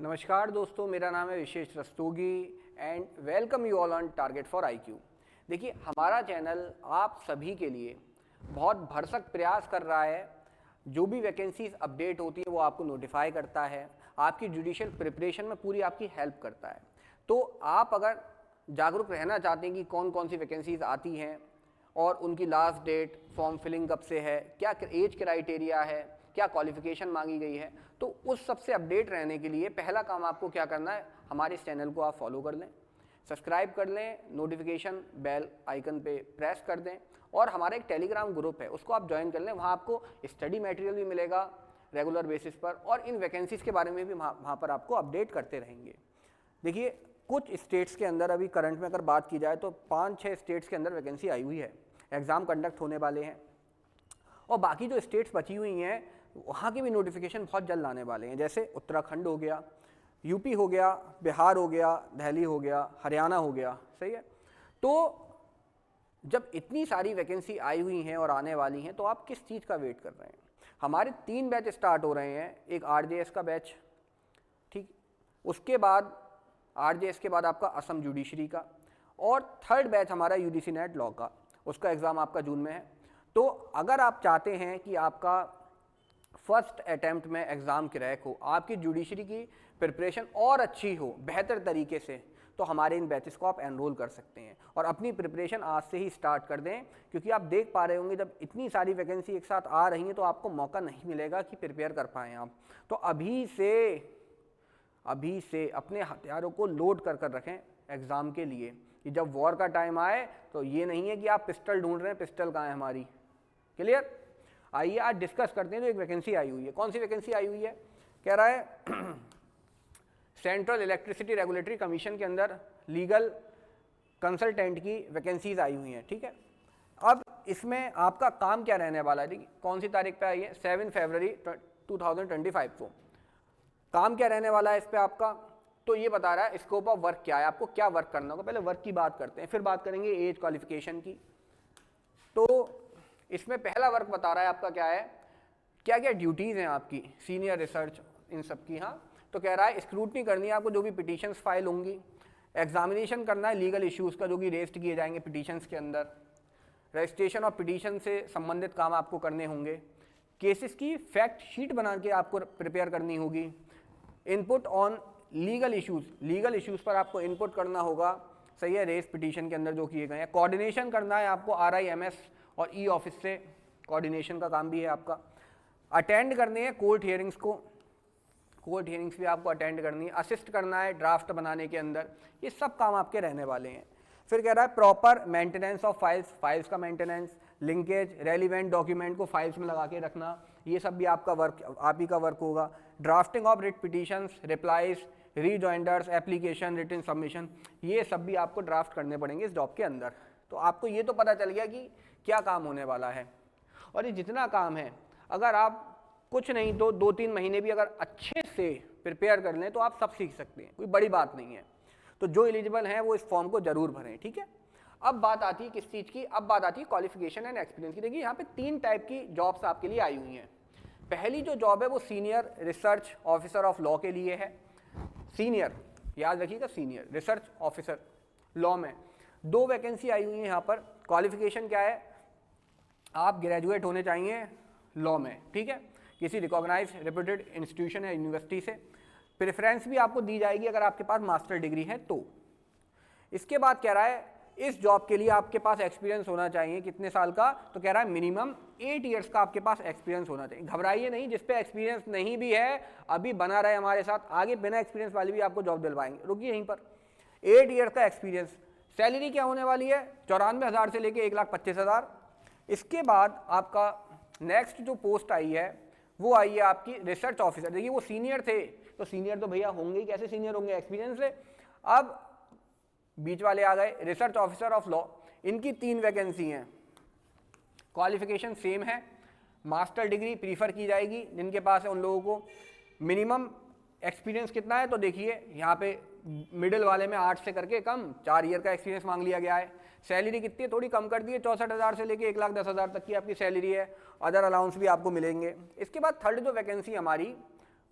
नमस्कार दोस्तों, मेरा नाम है Vishesh Rastogi and welcome you all on target for IQ. देखिए, हमारा चैनल आप सभी के लिए बहुत भरसक प्रयास कर रहा है। जो भी वैकेंसीज अपडेट होती है वो आपको नोटिफाई करता है, आपकी जुडिशियल प्रिपरेशन में पूरी आपकी हेल्प करता है। तो आप अगर जागरूक रहना चाहते हैं कि कौन कौन सी वैकेंसीज आती हैं और उनकी लास्ट डेट, फॉर्म फिलिंग कब से है, क्या एज क्राइटेरिया है, क्या क्वालिफिकेशन मांगी गई है, तो उस सब से अपडेट रहने के लिए पहला काम आपको क्या करना है, हमारे इस चैनल को आप फॉलो कर लें, सब्सक्राइब कर लें, नोटिफिकेशन बेल आइकन पे प्रेस कर दें और हमारा एक टेलीग्राम ग्रुप है उसको आप ज्वाइन कर लें। वहाँ आपको स्टडी मटेरियल भी मिलेगा रेगुलर बेसिस पर और इन वैकेंसीज़ के बारे में भी वहाँ पर आपको अपडेट करते रहेंगे। देखिए, कुछ स्टेट्स के अंदर अभी करंट में अगर बात की जाए तो 5-6 स्टेट्स के अंदर वैकेंसी आई हुई है, एग्ज़ाम कंडक्ट होने वाले हैं और बाकी जो स्टेट्स बची हुई हैं वहाँ की भी नोटिफिकेशन बहुत जल्द आने वाले हैं। जैसे उत्तराखंड हो गया, यूपी हो गया, बिहार हो गया, दिल्ली हो गया, हरियाणा हो गया, सही है। तो जब इतनी सारी वैकेंसी आई हुई हैं और आने वाली हैं तो आप किस चीज़ का वेट कर रहे हैं। हमारे 3 बैच स्टार्ट हो रहे हैं, एक आरजेएस का बैच, ठीक, उसके बाद आरजेएस के बाद आपका असम जुडिशरी का और थर्ड बैच हमारा यूजीसी नेट लॉ का, उसका एग्ज़ाम आपका जून में है। तो अगर आप चाहते हैं कि आपका फर्स्ट अटैम्प्ट में एग्ज़ाम क्रैक हो, आपकी जुडिशरी की प्रिपरेशन और अच्छी हो बेहतर तरीके से, तो हमारे इन बैचेस को आप एनरोल कर सकते हैं और अपनी प्रिपरेशन आज से ही स्टार्ट कर दें। क्योंकि आप देख पा रहे होंगे जब इतनी सारी वैकेंसी एक साथ आ रही हैं तो आपको मौका नहीं मिलेगा कि प्रिपेयर कर पाएँ आप। तो अभी से अपने हथियारों को लोड कर रखें एग्ज़ाम के लिए कि जब वॉर का टाइम आए तो ये नहीं है कि आप पिस्टल ढूंढ रहे हैं, पिस्टल कहाँ है हमारी। क्लियर? आइए आज डिस्कस करते हैं। जो एक वैकेंसी आई हुई है, कौन सी वैकेंसी आई हुई है, कह रहा है सेंट्रल इलेक्ट्रिसिटी रेगुलेटरी कमीशन के अंदर लीगल कंसल्टेंट की वैकेंसीज आई हुई हैं, ठीक है। अब इसमें आपका काम क्या रहने वाला है, देखिए कौन सी तारीख पे आई है, 7 फरवरी 2025 को। काम क्या रहने वाला है इस पर आपका, तो ये बता रहा है स्कोप ऑफ वर्क क्या है, आपको क्या वर्क करना होगा। पहले वर्क की बात करते हैं, फिर बात करेंगे एज क्वालिफिकेशन की। तो इसमें पहला वर्क बता रहा है आपका क्या है, क्या क्या ड्यूटीज़ हैं आपकी, सीनियर रिसर्च इन सब की। हाँ, तो कह रहा है स्क्रूटनी करनी है आपको जो भी पिटीशंस फाइल होंगी, एग्जामिनेशन करना है लीगल इश्यूज़ का जो कि रेस्ट किए जाएंगे पिटीशंस के अंदर, रजिस्ट्रेशन और पिटीशन से संबंधित काम आपको करने होंगे, केसेस की फैक्ट शीट बना के आपको प्रिपेयर करनी होगी, इनपुट ऑन लीगल इश्यूज़ पर आपको इनपुट करना होगा, सही है, रेस पिटीशन के अंदर जो किए गए हैं। कोऑर्डिनेशन करना है आपको RIMS और ई ऑफिस से, कोऑर्डिनेशन का काम भी है आपका। अटेंड करने हैं कोर्ट हियरिंग्स को, कोर्ट हियरिंग्स भी आपको अटेंड करनी है। असिस्ट करना है ड्राफ्ट बनाने के अंदर, ये सब काम आपके रहने वाले हैं। फिर कह रहा है प्रॉपर मेंटेनेंस ऑफ फाइल्स का मेंटेनेंस, लिंकेज, रेलिवेंट डॉक्यूमेंट को फाइल्स में लगा के रखना, ये सब भी आपका वर्क, आप ही का वर्क होगा। Drafting of writ petitions, replies, rejoinders, application, written submission, ये सब भी आपको ड्राफ्ट करने पड़ेंगे इस जॉब के अंदर। तो आपको ये तो पता चल गया कि क्या काम होने वाला है। और ये जितना काम है, अगर आप कुछ नहीं तो 2-3 महीने भी अगर अच्छे से प्रिपेयर कर लें तो आप सब सीख सकते हैं, कोई बड़ी बात नहीं है। तो जो एलिजिबल हैं वो इस फॉर्म को जरूर भरें, ठीक है। अब बात आती है किस चीज़ की, अब बात आती है क्वालिफिकेशन एंड एक्सपीरियंस की। देखिए यहाँ पे 3 टाइप की जॉब्स आपके लिए आई हुई हैं। पहली जो जॉब है वो senior research officer of law के लिए है। सीनियर, याद रखिएगा, सीनियर रिसर्च ऑफिसर लॉ में 2 वैकेंसी आई हुई है। यहाँ पर क्वालिफिकेशन क्या है, आप ग्रेजुएट होने चाहिए लॉ में, ठीक है, किसी रिकॉग्नाइज रेप्यूटेड इंस्टीट्यूशन या यूनिवर्सिटी से। प्रेफरेंस भी आपको दी जाएगी अगर आपके पास मास्टर डिग्री है तो। इसके बाद कह रहा है इस जॉब के लिए आपके पास एक्सपीरियंस होना चाहिए, कितने साल का, तो कह रहा है मिनिमम 8 ईयर्स का आपके पास एक्सपीरियंस होना चाहिए। घबराइए नहीं, जिस पे एक्सपीरियंस नहीं भी है अभी बना रहे हमारे साथ, आगे बिना एक्सपीरियंस वाली भी आपको जॉब दिलवाएंगे, रुकिए यहीं पर। 8 ईयर का एक्सपीरियंस। सैलरी क्या होने वाली है, 94,000 से लेके 1,25,000। इसके बाद आपका नेक्स्ट जो पोस्ट आई है वो आई है आपकी रिसर्च ऑफिसर। देखिए वो सीनियर थे तो सीनियर तो भैया होंगे ही, कैसे सीनियर होंगे, एक्सपीरियंस से। अब बीच वाले आ गए रिसर्च ऑफिसर ऑफ लॉ, इनकी 3 वैकेंसी हैं। क्वालिफिकेशन सेम है, मास्टर डिग्री प्रीफर की जाएगी जिनके पास है उन लोगों को। मिनिमम एक्सपीरियंस कितना है, तो देखिए यहाँ पे मिडिल वाले में 8 से करके कम 4 ईयर का एक्सपीरियंस मांग लिया गया है। सैलरी कितनी है, थोड़ी कम कर दी है, 64,000 से लेके 1,10,000 तक की आपकी सैलरी है। अदर अलाउंस भी आपको मिलेंगे। इसके बाद थर्ड जो वैकेंसी हमारी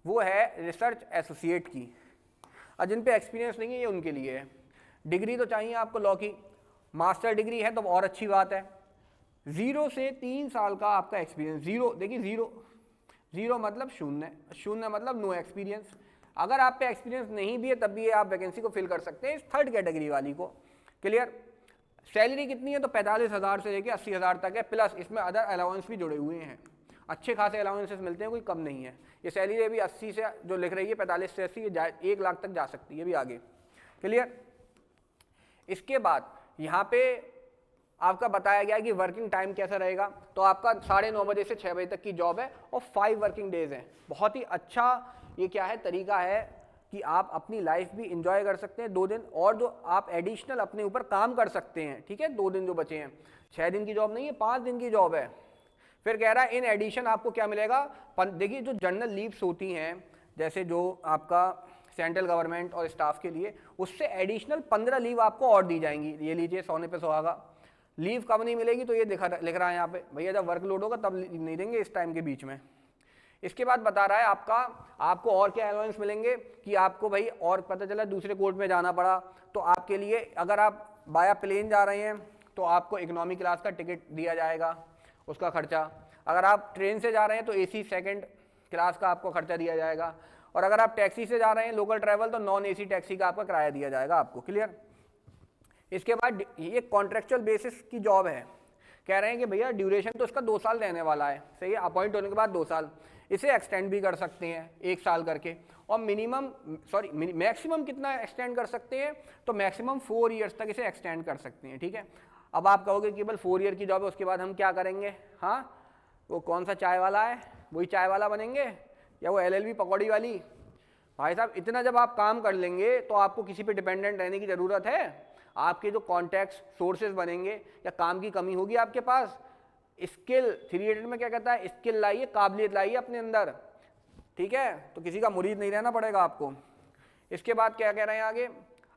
वो है रिसर्च एसोसिएट की। और जिन पे एक्सपीरियंस नहीं है ये उनके लिए है। डिग्री तो चाहिए आपको लॉ की, मास्टर डिग्री है तो और अच्छी बात है। 0 से 3 साल का आपका एक्सपीरियंस, जीरो देखिए, जीरो मतलब शून्य, शून्य मतलब नो एक्सपीरियंस। अगर आप पे एक्सपीरियंस नहीं भी है तब भी आप वैकेंसी को फिल कर सकते हैं इस थर्ड कैटेगरी वाली को। क्लियर? सैलरी कितनी है तो 45,000 से लेकर 80,000 तक है, प्लस इसमें अदर अलाउंस भी जुड़े हुए हैं, अच्छे खासे अलाउंसेस मिलते हैं, कोई कम नहीं है। ये सैलरी भी 80 से जो लिख रही है 45 से 80, ये 1 लाख तक जा सकती है भी आगे। क्लियर? इसके बाद यहाँ पे आपका बताया गया कि वर्किंग टाइम कैसा रहेगा, तो आपका 9:30 बजे से 6 बजे तक की जॉब है और 5 वर्किंग डेज हैं। बहुत ही अच्छा ये क्या है तरीका है कि आप अपनी लाइफ भी इंजॉय कर सकते हैं 2 दिन, और जो आप एडिशनल अपने ऊपर काम कर सकते हैं। ठीक है, 2 दिन जो बचे हैं, 6 दिन की जॉब नहीं है, 5 दिन की जॉब है। फिर कह रहा है इन एडिशन आपको क्या मिलेगा, देखिए जो जनरल लीव्स होती हैं, जैसे जो आपका सेंट्रल गवर्नमेंट और स्टाफ के लिए, उससे एडिशनल 15 लीव आपको और दी जाएंगी। ये लीजिए, सोने पे सुहागा। लीव कब नहीं मिलेगी तो ये लिख रहा है यहाँ पे, भैया जब वर्कलोड होगा तब लीव नहीं देंगे, इस टाइम के बीच में। इसके बाद बता रहा है आपको और क्या अलाउंस मिलेंगे कि आपको भाई और पता चला दूसरे कोर्ट में जाना पड़ा तो आपके लिए, अगर आप बाया प्लेन जा रहे हैं तो आपको इकोनॉमी क्लास का टिकट दिया जाएगा, उसका खर्चा। अगर आप ट्रेन से जा रहे हैं तो AC सेकंड क्लास का आपको खर्चा दिया जाएगा, और अगर आप टैक्सी से जा रहे हैं लोकल ट्रैवल तो नॉन AC टैक्सी का आपका किराया दिया जाएगा आपको। क्लियर? इसके बाद ये कॉन्ट्रेक्चुअल बेसिस की जॉब है। कह रहे हैं कि भैया ड्यूरेशन तो इसका 2 साल रहने वाला है, सही है, अपॉइंट होने के बाद 2 साल, इसे एक्सटेंड भी कर सकते हैं 1 साल करके, और मैक्सिमम कितना एक्सटेंड कर सकते हैं तो मैक्सिमम 4 ईयर्स तक इसे एक्सटेंड कर सकते हैं। ठीक है, अब आप कहोगे केवल 4 ईयर की जॉब है, उसके बाद हम क्या करेंगे? हाँ, वो कौन सा चाय वाला है, वही चाय वाला बनेंगे, या वो LLB पकौड़ी वाली? भाई साहब, इतना जब आप काम कर लेंगे तो आपको किसी पे डिपेंडेंट रहने की ज़रूरत है? आपके जो कॉन्टैक्ट्स सोर्सेज बनेंगे, या काम की कमी होगी आपके पास, स्किल 300 में क्या कहता है, स्किल लाइए, काबिलियत लाइए अपने अंदर। ठीक है, तो किसी का मुरीद नहीं रहना पड़ेगा आपको। इसके बाद क्या कह रहे हैं आगे,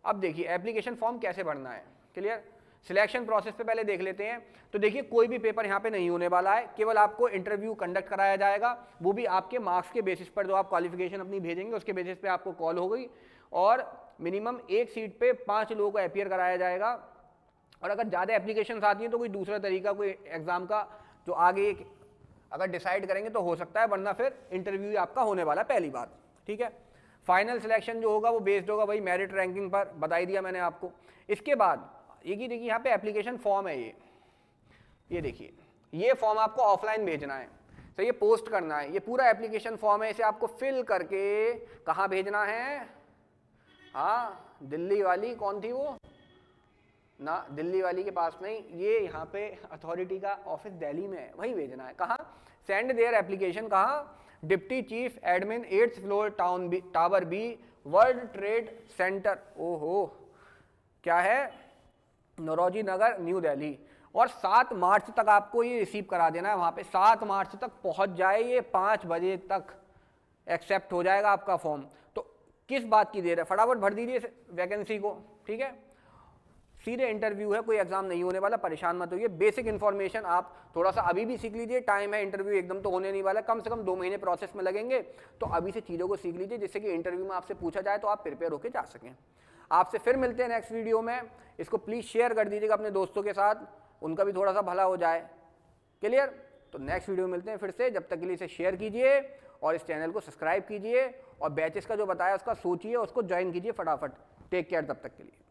अब देखिए एप्लीकेशन फॉर्म कैसे भरना है। क्लियर? सिलेक्शन प्रोसेस पे पहले देख लेते हैं। तो देखिए कोई भी पेपर यहाँ पे नहीं होने वाला है, केवल आपको इंटरव्यू कंडक्ट कराया जाएगा, वो भी आपके मार्क्स के बेसिस पर, जो आप क्वालिफिकेशन अपनी भेजेंगे उसके बेसिस पे आपको कॉल होगी, और मिनिमम एक सीट पे 5 लोगों को अपीयर कराया जाएगा। और अगर ज़्यादा एप्लीकेशंस आती हैं तो कोई दूसरा तरीका, कोई एग्जाम का जो आगे अगर डिसाइड करेंगे तो हो सकता है, वरना फिर इंटरव्यू आपका होने वाला है, पहली बात। ठीक है, फाइनल सिलेक्शन जो होगा वो बेस्ड होगा भाई मेरिट रैंकिंग पर, बता ही दिया मैंने आपको। इसके बाद ये देखिए यहाँ पे एप्लीकेशन फॉर्म है, ये देखिए, ये फॉर्म आपको ऑफलाइन भेजना है, तो ये पोस्ट करना है, ये पूरा एप्लीकेशन फॉर्म है, इसे आपको फिल करके कहाँ भेजना है? हाँ, दिल्ली वाली कौन थी वो ना, दिल्ली वाली के पास नहीं, ये यहाँ पे अथॉरिटी का ऑफिस दिल्ली में है, वहीं भेजना है। कहाँ? सेंड देयर एप्लीकेशन, कहाँ? Deputy chief admin 8th floor tower B, world trade centre. ओहो, क्या है? नौरोजी नगर, न्यू दिल्ली। और 7 मार्च तक आपको ये रिसीव करा देना है वहाँ पे, 7 मार्च तक पहुँच जाए, ये 5 बजे तक एक्सेप्ट हो जाएगा आपका फॉर्म। तो किस बात की देर है, फटाफट भर दीजिए वैकेंसी को। ठीक है, सीधे इंटरव्यू है, कोई एग्जाम नहीं होने वाला, परेशान मत होइए। बेसिक इन्फॉर्मेशन आप थोड़ा सा अभी भी सीख लीजिए, टाइम है, इंटरव्यू एकदम तो होने नहीं वाला, कम से कम 2 महीने प्रोसेस में लगेंगे, तो अभी से चीज़ों को सीख लीजिए जिससे कि इंटरव्यू में आपसे पूछा जाए तो आप प्रिपेयर होकर जा सकें। आपसे फिर मिलते हैं नेक्स्ट वीडियो में। इसको प्लीज़ शेयर कर दीजिएगा अपने दोस्तों के साथ, उनका भी थोड़ा सा भला हो जाए। क्लियर? तो नेक्स्ट वीडियो में मिलते हैं फिर से, जब तक के लिए इसे शेयर कीजिए और इस चैनल को सब्सक्राइब कीजिए, और बैचेस का जो बताया उसका सोचिए, उसको ज्वाइन कीजिए फटाफट। टेक केयर तब तक के लिए।